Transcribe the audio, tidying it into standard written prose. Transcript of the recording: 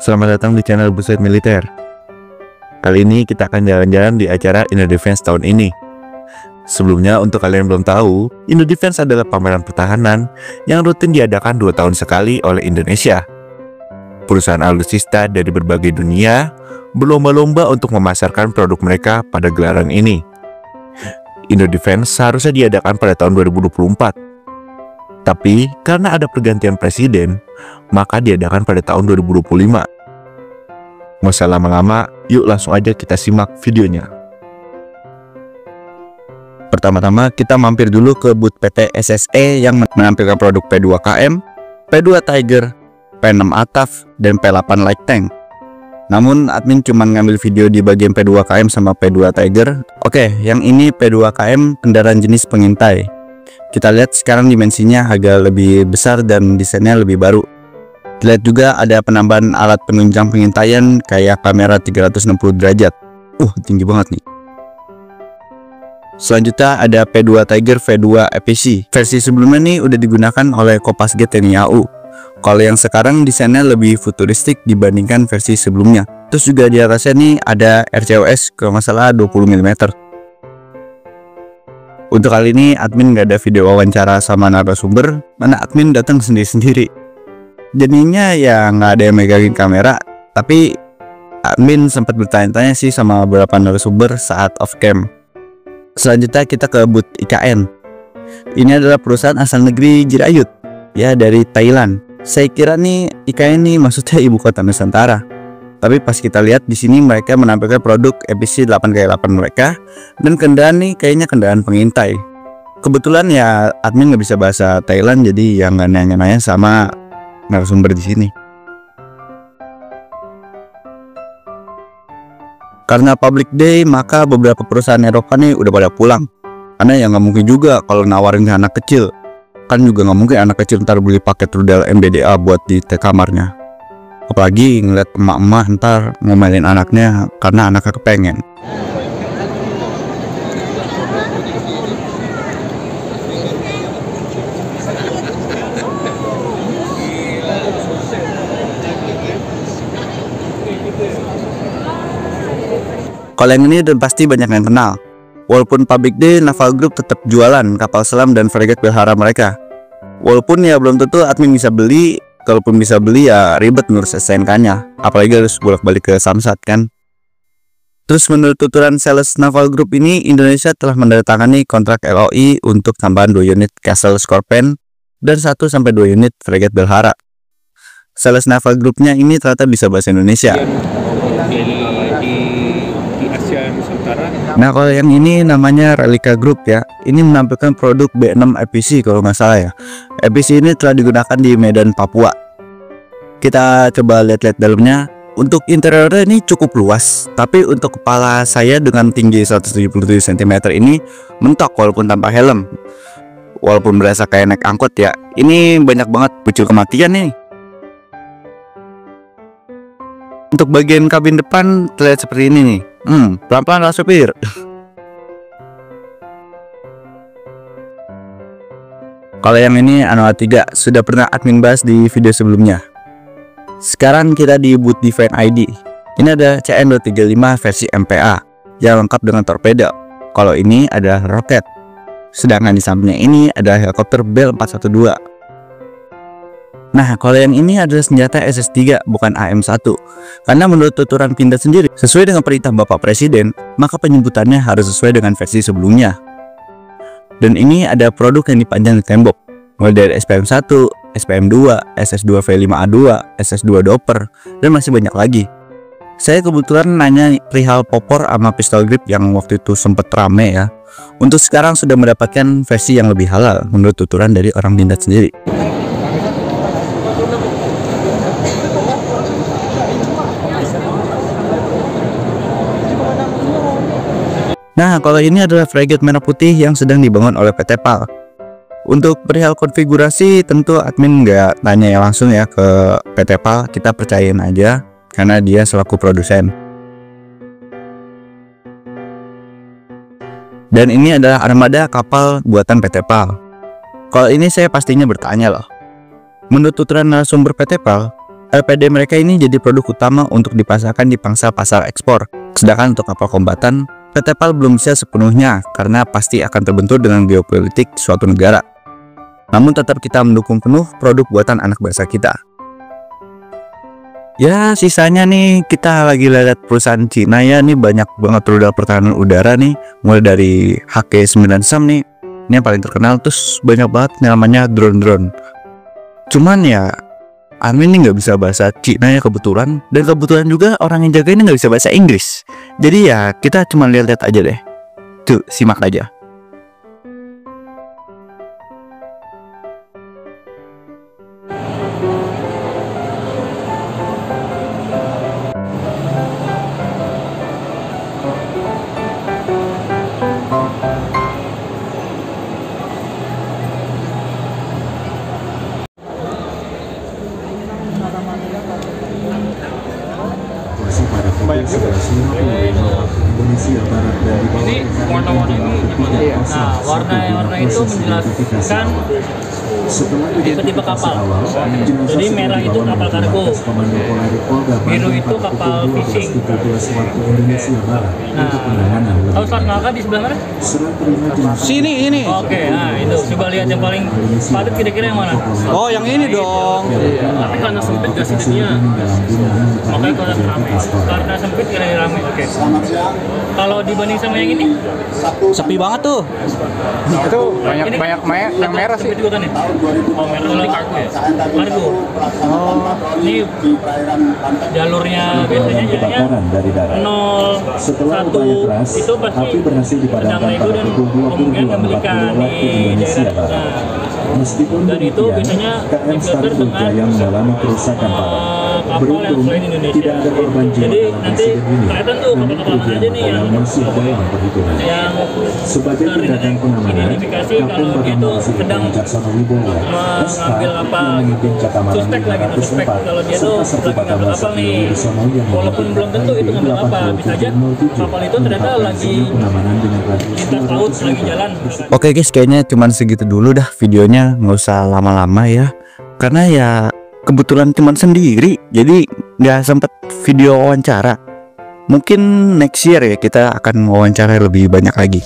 Selamat datang di channel Buset Militer. Kali ini kita akan jalan-jalan di acara Indo Defense tahun ini. Sebelumnya, untuk kalian yang belum tahu, Indo Defense adalah pameran pertahanan yang rutin diadakan 2 tahun sekali oleh Indonesia. Perusahaan alutsista dari berbagai dunia berlomba-lomba untuk memasarkan produk mereka pada gelaran ini. Indo Defense seharusnya diadakan pada tahun 2024. Tapi, karena ada pergantian presiden, maka diadakan pada tahun 2025. Nggak usah lama-lama, yuk langsung aja kita simak videonya. Pertama-tama kita mampir dulu ke booth PT SSE yang menampilkan produk P2KM, P2 Tiger, P6 ATAF, dan P8 Light Tank. Namun admin cuma ngambil video di bagian P2KM sama P2 Tiger. Oke, yang ini P2KM kendaraan jenis pengintai. Kita lihat sekarang dimensinya agak lebih besar dan desainnya lebih baru. Lihat juga ada penambahan alat penunjang pengintaian kayak kamera 360 derajat. Tinggi banget nih. Selanjutnya ada P2 Tiger V2 EPC. Versi sebelumnya nih udah digunakan oleh Kopasget TNI AU. Kalau yang sekarang desainnya lebih futuristik dibandingkan versi sebelumnya. Terus juga di atasnya nih ada RCOS kalau nggak salah 20 mm. Untuk kali ini admin nggak ada video wawancara sama narasumber, mana admin datang sendiri-sendiri. Jadinya ya nggak ada yang megangin kamera, tapi admin sempat bertanya-tanya sih sama beberapa narasumber saat off cam. Selanjutnya kita ke booth IKN. Ini adalah perusahaan asal negeri Jirayut, ya dari Thailand. Saya kira nih IKN nih maksudnya ibu kota Nusantara. Tapi pas kita lihat di sini mereka menampilkan produk EPC 8x8 mereka dan kendaraan nih kayaknya kendaraan pengintai. Kebetulan ya admin nggak bisa bahasa Thailand, jadi ya nggak nanya-nanya sama narasumber di sini. Karena public day, maka beberapa perusahaan Eropa nih udah pada pulang. Karena ya nggak mungkin juga kalau nawarin ke anak kecil. Kan juga nggak mungkin anak kecil ntar beli paket rudal MBDA buat di kamarnya. Apalagi ngeliat emak-emak ntar ngomelin anaknya karena anaknya kepengen. Kalau yang ini udah pasti banyak yang kenal. Walaupun public day, Naval Group tetap jualan kapal selam dan fregat Belhara mereka. Walaupun ya belum tentu admin bisa beli. Kalaupun bisa beli ya ribet ngurus STNK-nya. Apalagi harus bolak-balik ke Samsat kan. Terus menurut tuturan sales Naval Group ini, Indonesia telah menandatangani kontrak LOI untuk tambahan 2 unit Castle Scorpion dan 1-2 unit fregat Belhara. Sales Naval Group-nya ini ternyata bisa bahasa Indonesia. Nah, kalau yang ini namanya Relika Group ya. Ini menampilkan produk B6 EPC kalau nggak salah ya. EPC ini telah digunakan di Medan, Papua. Kita coba lihat-lihat dalamnya. Untuk interiornya ini cukup luas, tapi untuk kepala saya dengan tinggi 177 cm ini mentok walaupun tanpa helm. Walaupun berasa kayak naik angkot ya. Ini banyak banget pucuk kematian nih. Untuk bagian kabin depan terlihat seperti ini nih. Pelan-pelan lah sopir. Kalau yang ini Anoa 3 sudah pernah admin bahas di video sebelumnya. Sekarang kita di booth Defense ID. Ini ada CN235 versi MPA yang lengkap dengan torpedo. Kalau ini adalah roket. Sedangkan di sampingnya ini ada helikopter Bell 412. Nah, kalau yang ini adalah senjata SS3 bukan AM1. Karena menurut tuturan Pindad sendiri, sesuai dengan perintah Bapak Presiden, maka penyebutannya harus sesuai dengan versi sebelumnya. Dan ini ada produk yang dipajang di tembok, mulai dari SPM1, SPM2, SS2V5A2, SS2 Doper, dan masih banyak lagi. Saya kebetulan nanya perihal popor sama pistol grip yang waktu itu sempet rame ya. Untuk sekarang sudah mendapatkan versi yang lebih halal menurut tuturan dari orang Pindad sendiri. Nah, kalau ini adalah fregat merah putih yang sedang dibangun oleh PT PAL. Untuk perihal konfigurasi tentu admin nggak tanya ya langsung ya ke PT PAL, kita percayain aja karena dia selaku produsen. Dan ini adalah armada kapal buatan PT PAL. Kalau ini saya pastinya bertanya loh. Menurut tuturan narasumber PT PAL, LPD mereka ini jadi produk utama untuk dipasarkan di pangsa pasar ekspor. Sedangkan untuk kapal kombatan, PT PAL belum bisa sepenuhnya karena pasti akan terbentur dengan geopolitik suatu negara. Namun tetap kita mendukung penuh produk buatan anak bangsa kita. Ya, sisanya nih kita lagi lihat perusahaan Cina ya, nih banyak banget rudal pertahanan udara nih, mulai dari HK9 SAM nih. Ini yang paling terkenal, terus banyak banget namanya drone-drone. Cuman ya, Armin ini nggak bisa bahasa Cina ya kebetulan, dan kebetulan juga orang yang jaga ini nggak bisa bahasa Inggris. Jadi ya kita cuma lihat-lihat aja deh. Tuh, simak aja. Indonesia Barat dan di bawah ini warna-warna ini gimana? Nah, warna itu menjelaskan tipe-tipe kapal. Jadi merah itu kapal kargo, biru itu kapal fishing. Nah, tahu Selat Malaka di sebelah mana? Sini ini. Oke, nah itu coba lihat yang paling padat kira-kira yang mana? Oh, yang ini dong. Tapi karena sempit gak sih dia? Makanya kalau ramai. Karena sempit kira-kira ramai. Oke. Kalau dibanding sama yang ini? Sepi banget tuh. Itu banyak yang merah sih. Sempit juga kan ya? Oh, merah ini kargo ya? Kargo. Oh, ini jalurnya biasanya jadinya 0, 1 itu pasti sedang nego dan kemungkinan kembalikan di daerah. Dan itu biasanya difilter dengan kapal yang selain Indonesia. Jadi nanti kelihatan tuh kapal-kapal mana aja nih yang teridentifikasi kalau dia itu sedang mengambil kapal suspek lagi, suspek kalau dia tuh lagi ngambil kapal nih, walaupun belum tentu itu ngambil kapal, bisa aja kapal itu ternyata lagi lintas laut, lagi jalan. Oke guys, kayaknya cuman segitu dulu dah videonya, nggak usah lama-lama ya. Karena ya kebetulan cuman sendiri, jadi nggak sempet video wawancara. Mungkin next year ya kita akan wawancara lebih banyak lagi.